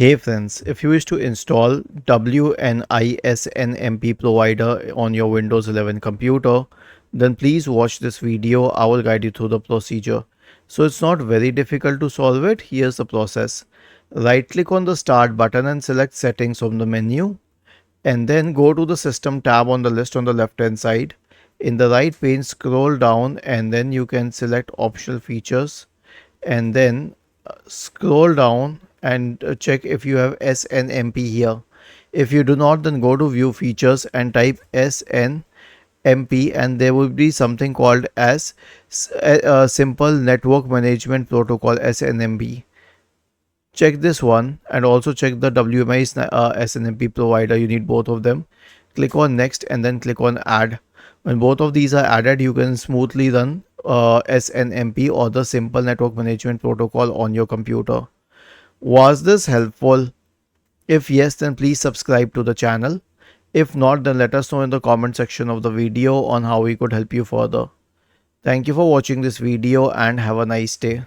Hey friends, if you wish to install WMI SNMP provider on your Windows 11 computer, then please watch this video. I will guide you through the procedure. So it's not very difficult to solve it. Here's the process. Right click on the start button and select settings from the menu, and then go to the system tab on the list on the left hand side. In the right pane, scroll down and then you can select optional features, and then scroll down and check if you have SNMP here. If you do not, then go to view features and type SNMP, and there will be something called as simple network management protocol, SNMP. Check this one and also check the WMI SNMP provider. You need both of them. Click on next and then click on add. When both of these are added, you can smoothly run SNMP or the simple network management protocol on your computer. Was this helpful? If yes, then please subscribe to the channel. If not, then let us know in the comment section of the video on how we could help you further. Thank you for watching this video and have a nice day.